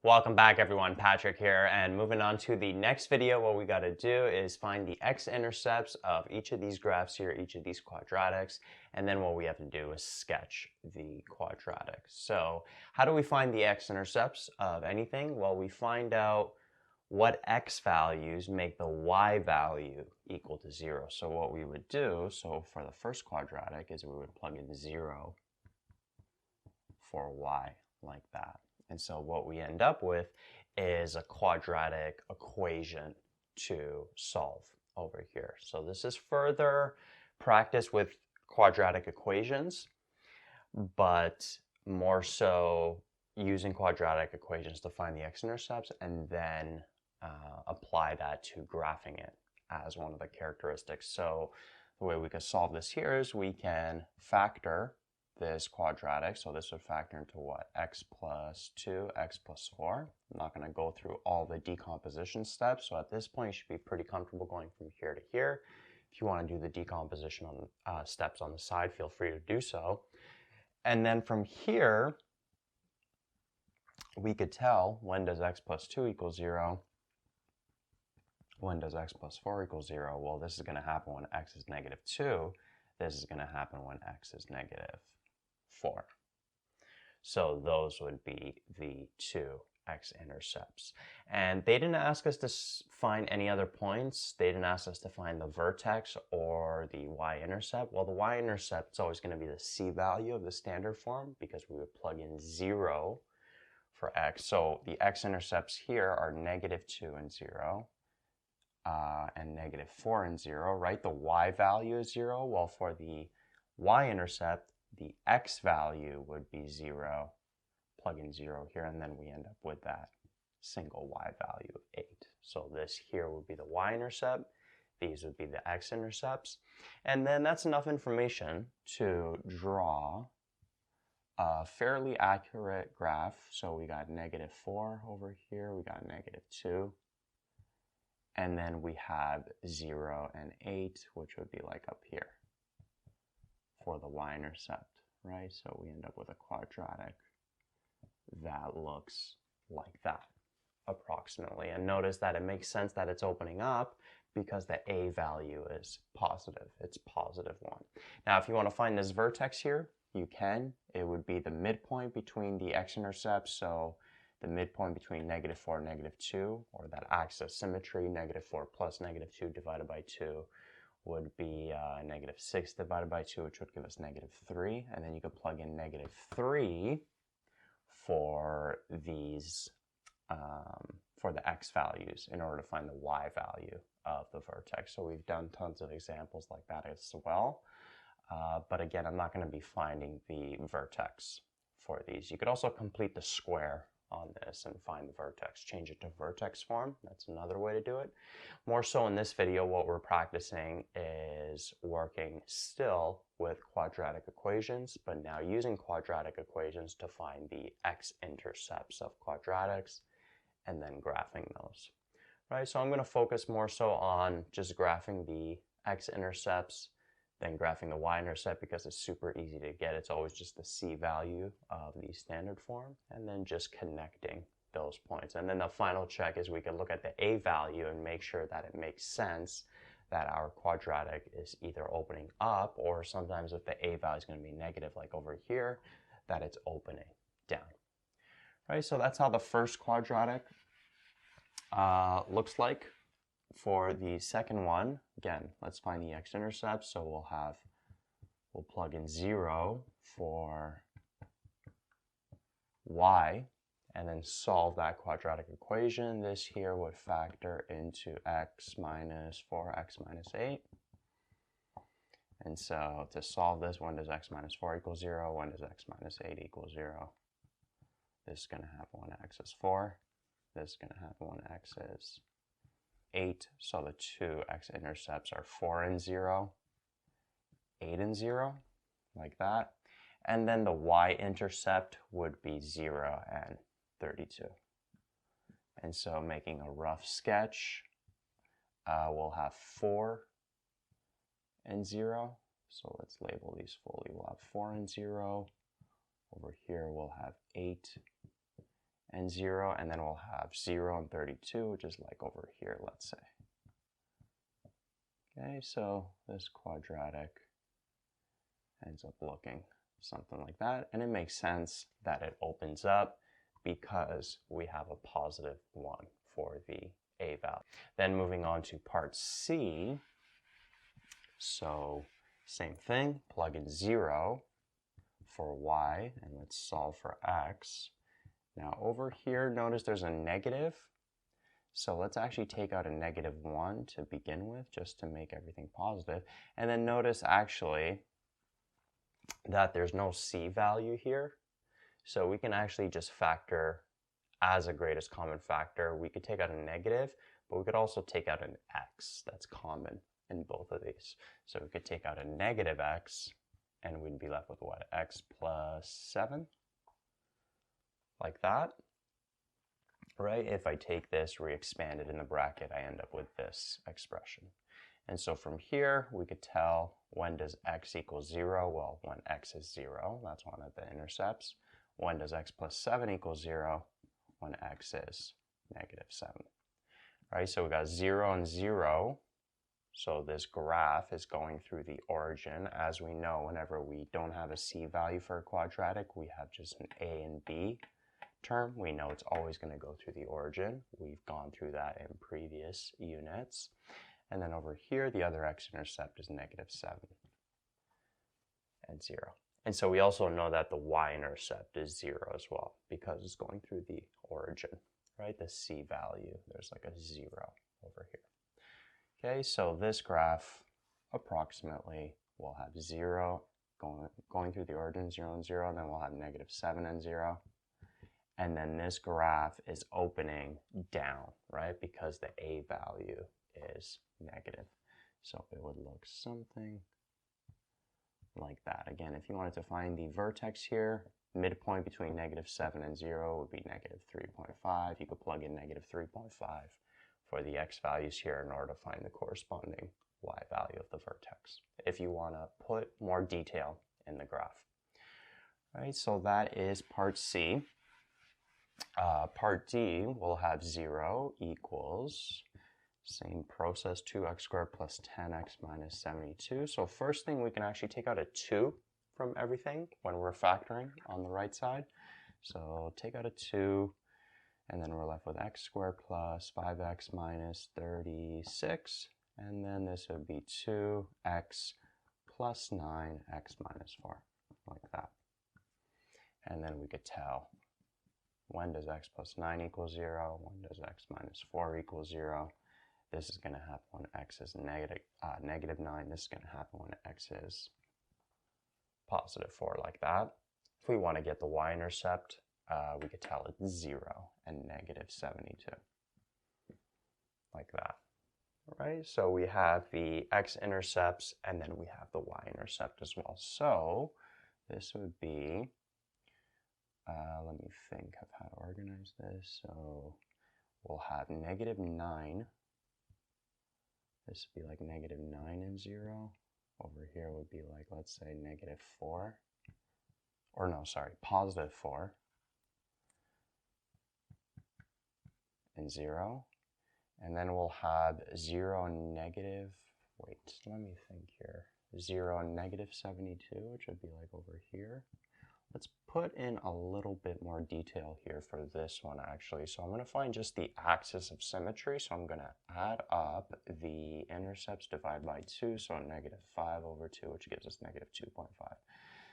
Welcome back everyone, Patrick here, and moving on to the next video. What we got to do is find the x-intercepts of each of these graphs here, each of these quadratics, and then what we have to do is sketch the quadratic. So how do we find the x-intercepts of anything? Well, we find out what x values make the y value equal to 0. So what we would do, so for the first quadratic, is we would plug in 0 for y, like that. And so what we end up with is a quadratic equation to solve over here. So this is further practice with quadratic equations, but more so using quadratic equations to find the x-intercepts and then apply that to graphing it as one of the characteristics. So the way we could solve this here is we can factor this quadratic, so this would factor into what? X plus 2, x plus 4. I'm not going to go through all the decomposition steps, so at this point you should be pretty comfortable going from here to here. If you want to do the decomposition on steps on the side, feel free to do so. And then from here, we could tell when does x plus 2 equal 0? When does x plus 4 equal 0? Well, this is going to happen when x is negative 2. This is going to happen when x is negative 4. So those would be the two x-intercepts. And they didn't ask us to find any other points. They didn't ask us to find the vertex or the y-intercept. Well, the y-intercept is always going to be the c value of the standard form because we would plug in 0 for x. So the x-intercepts here are negative 2 and 0. And negative 4 and 0, right? The y value is 0. Well, for the y-intercept, the x value would be 0. Plug in 0 here, and then we end up with that single y value of 8. So this here would be the y-intercept. These would be the x-intercepts. And then that's enough information to draw a fairly accurate graph. So we got negative 4 over here. We got negative 2. And then we have 0 and 8, which would be like up here for the y-intercept, right? So we end up with a quadratic that looks like that, approximately. And notice that it makes sense that it's opening up because the a value is positive. It's positive 1. Now, if you want to find this vertex here, you can. It would be the midpoint between the x-intercepts, so the midpoint between negative 4 and negative 2, or that axis symmetry, negative 4 plus negative 2 divided by 2 would be negative 6 divided by 2, which would give us negative 3. And then you could plug in negative 3 for these, for the x values in order to find the y value of the vertex. So we've done tons of examples like that as well. But again, I'm not going to be finding the vertex for these. You could also complete the square on this and find the vertex, change it to vertex form. That's another way to do it. More so in this video, what we're practicing is working still with quadratic equations, but now using quadratic equations to find the x-intercepts of quadratics and then graphing those, right? So I'm going to focus more so on just graphing the x-intercepts, then graphing the y-intercept because it's super easy to get. It's always just the c value of the standard form, and then just connecting those points. And then the final check is we can look at the a value and make sure that it makes sense that our quadratic is either opening up, or sometimes if the a value is going to be negative, like over here, that it's opening down. Right, so that's how the first quadratic looks like. For the second one, again, let's find the x-intercepts. So we'll plug in 0 for y, and then solve that quadratic equation. This here would factor into x minus 4x minus 8. And so to solve this, when does x minus 4 equal 0? When does x minus 8 equal 0? This is going to happen when x is 4. This is going to happen when x is 8, so the two x-intercepts are 4 and 0, 8 and 0, like that. And then the y-intercept would be 0 and 32. And so making a rough sketch, we'll have 4 and 0. So let's label these fully. We'll have 4 and 0. Over here we'll have 8 and 0, and then we'll have 0 and 32, which is like over here, let's say. Okay, so this quadratic ends up looking something like that, and it makes sense that it opens up because we have a positive 1 for the a value. Then moving on to part C, so same thing, plug in 0 for y, and let's solve for x. Now over here, notice there's a negative, so let's actually take out a negative 1 to begin with, just to make everything positive. And then notice actually that there's no c value here, so we can actually just factor as a greatest common factor. We could take out a negative, but we could also take out an x that's common in both of these. So we could take out a negative x, and we'd be left with what? X plus 7, like that, right? If I take this, re-expand it in the bracket, I end up with this expression. And so from here, we could tell, when does x equal 0? Well, when x is 0, that's one of the intercepts. When does x plus 7 equal 0? When x is negative 7. Right, so we got 0 and 0. So this graph is going through the origin. As we know, whenever we don't have a c value for a quadratic, we have just an a and b term. We know it's always going to go through the origin. We've gone through that in previous units. And then over here, the other x-intercept is negative 7 and 0. And so we also know that the y-intercept is 0 as well, because it's going through the origin, right? The c value, there's like a 0 over here. Okay, so this graph approximately will have 0 going through the origin, 0 and 0, and then we'll have negative 7 and 0. And then this graph is opening down, right? Because the a value is negative. So it would look something like that. Again, if you wanted to find the vertex here, midpoint between negative 7 and 0 would be negative 3.5. You could plug in negative 3.5 for the x values here in order to find the corresponding y value of the vertex, if you want to put more detail in the graph. Right, so that is part C. Part D will have 0 equals, same process, 2x squared plus 10x minus 72. So first thing, we can actually take out a 2 from everything when we're factoring on the right side. So take out a 2, and then we're left with x squared plus 5x minus 36. And then this would be 2x plus 9x minus 4, like that. And then we could tell, when does x plus 9 equal 0? When does x minus 4 equal 0? This is going to happen when x is negative 9. This is going to happen when x is positive 4, like that. If we want to get the y-intercept, we could tell it's 0 and negative 72, like that. Right? So we have the x-intercepts, and then we have the y-intercept as well. So this would be, let me think of how to organize this. So we'll have negative 9. This would be like negative 9 and 0. Over here would be like, let's say, negative 4. Or no, sorry, positive 4 and 0. And then we'll have 0 and negative, wait, let me think here. 0 and negative 72, which would be like over here. Let's put in a little bit more detail here for this one, actually. So I'm going to find just the axis of symmetry. So I'm going to add up the intercepts, divide by 2. So negative 5 over 2, which gives us negative 2.5.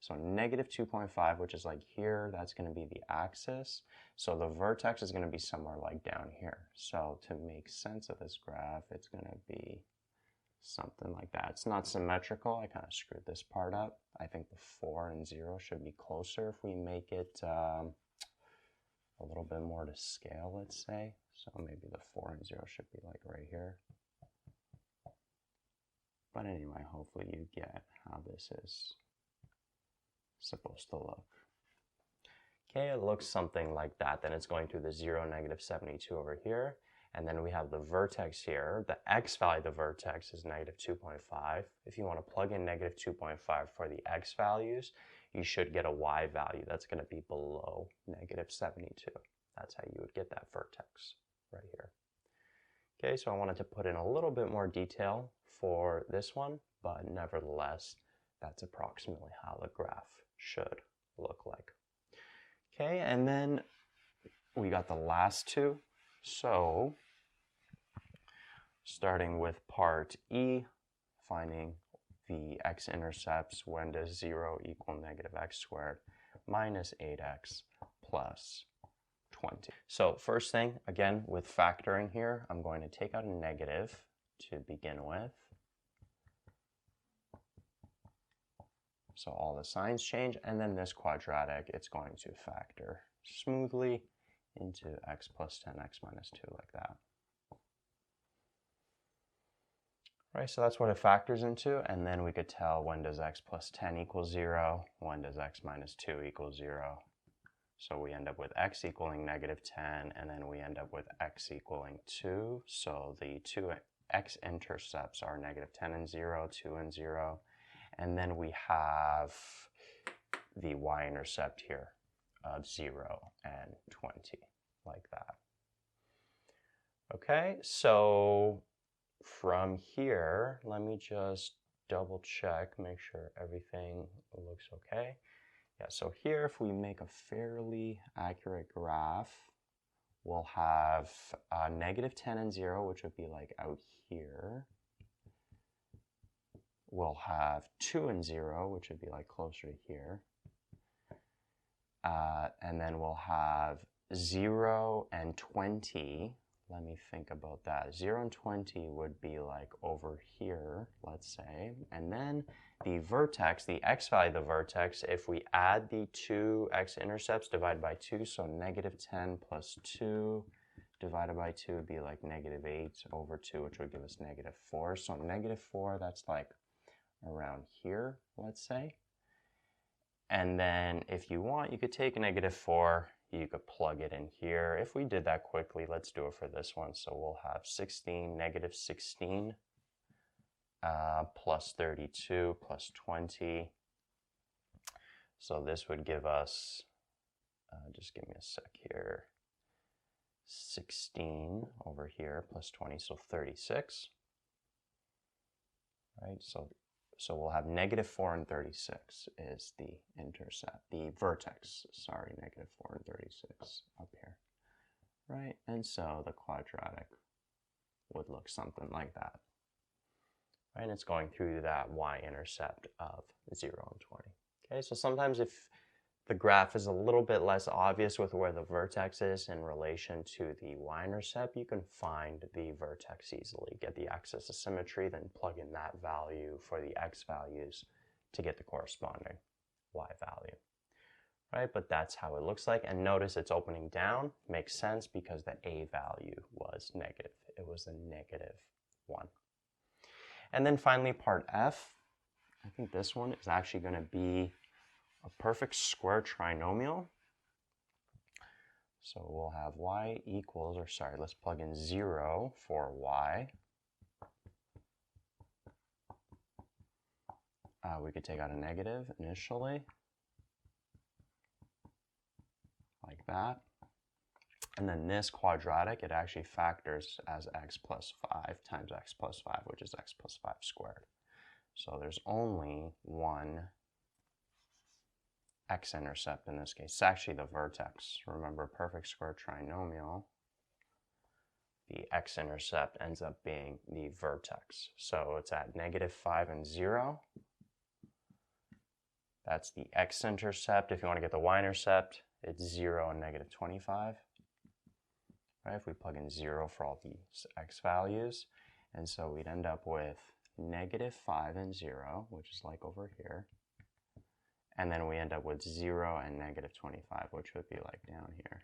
So negative 2.5, which is like here, that's going to be the axis. So the vertex is going to be somewhere like down here. So to make sense of this graph, it's going to be something like that. It's not symmetrical. I kind of screwed this part up. I think the 4 and 0 should be closer if we make it a little bit more to scale, let's say. So maybe the 4 and 0 should be like right here. But anyway, hopefully you get how this is supposed to look. Okay, it looks something like that. Then it's going through the 0, negative 72 over here. And then we have the vertex here. The x value of the vertex is negative 2.5. If you want to plug in negative 2.5 for the x values, you should get a y value that's going to be below negative 72. That's how you would get that vertex right here. Okay, so I wanted to put in a little bit more detail for this one, but nevertheless, that's approximately how the graph should look like. Okay, and then we got the last two. So starting with part E, finding the x-intercepts, when does 0 equal negative x squared minus 8x plus 20. So first thing, again, with factoring here, I'm going to take out a negative to begin with. So all the signs change, and then this quadratic, it's going to factor smoothly into x plus 10x minus 2 like that. Right, so that's what it factors into, and then we could tell when does x plus 10 equal 0, when does x minus 2 equal 0. So we end up with x equaling negative 10, and then we end up with x equaling 2. So the two x-intercepts are negative 10 and 0, 2 and 0. And then we have the y-intercept here of 0 and 20, like that. Okay, so from here, let me just double check, make sure everything looks okay. Yeah, so here, if we make a fairly accurate graph, we'll have negative 10 and 0, which would be like out here. We'll have 2 and 0, which would be like closer to here. And then we'll have 0 and 20. Let me think about that. 0 and 20 would be like over here, let's say. And then the vertex, the x value of the vertex, if we add the two x-intercepts divided by 2, so negative 10 plus 2 divided by 2 would be like negative 8 over 2, which would give us negative 4. So negative 4, that's like around here, let's say. And then if you want, you could take negative 4, you could plug it in here. If we did that quickly, let's do it for this one. So we'll have 16, negative 16 plus 32 plus 20. So this would give us, just give me a sec here, 16 over here plus 20, so 36. Right, so we'll have negative 4 and 36 is the intercept, the vertex, sorry, negative 4 and 36 up here, right? And so the quadratic would look something like that, right? And it's going through that y-intercept of 0 and 20. Okay, so sometimes if the graph is a little bit less obvious with where the vertex is in relation to the y-intercept, you can find the vertex easily, get the axis of symmetry, then plug in that value for the x values to get the corresponding y value, right? But that's how it looks like. And notice it's opening down, makes sense because the a value was negative. It was a negative 1. And then finally part F, I think this one is actually going to be a perfect square trinomial. So we'll have y equals, or sorry, let's plug in 0 for y. We could take out a negative initially, like that. And then this quadratic, it actually factors as x plus 5 times x plus 5, which is x plus 5 squared. So there's only one x-intercept in this case. It's actually the vertex. Remember, perfect square trinomial, the x-intercept ends up being the vertex. So it's at negative 5 and 0. That's the x-intercept. If you want to get the y-intercept, it's 0 and negative 25. Right? If we plug in 0 for all these x values, and so we'd end up with negative 5 and 0, which is like over here. And then we end up with 0 and negative 25, which would be like down here.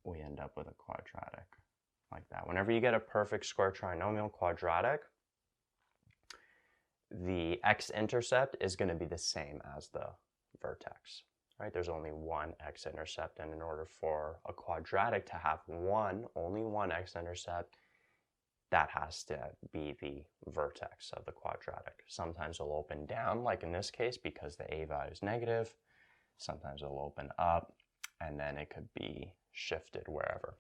We end up with a quadratic like that. Whenever you get a perfect square trinomial quadratic, the x-intercept is going to be the same as the vertex, right? There's only one x-intercept, and in order for a quadratic to have only one x-intercept, that has to be the vertex of the quadratic. Sometimes it'll open down, like in this case, because the a value is negative. Sometimes it'll open up, and then it could be shifted wherever.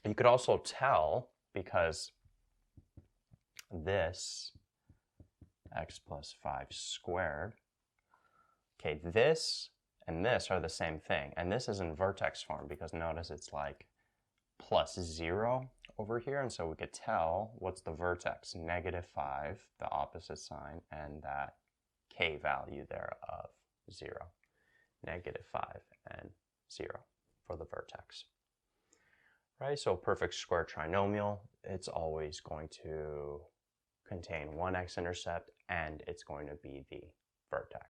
You could also tell, because this x plus 5 squared, okay, this and this are the same thing, and this is in vertex form because notice it's like plus 0 over here, and so we could tell what's the vertex, -5, the opposite sign, and that k value there of 0. -5 and 0 for the vertex. Right, so perfect square trinomial, it's always going to contain one x-intercept and it's going to be the vertex.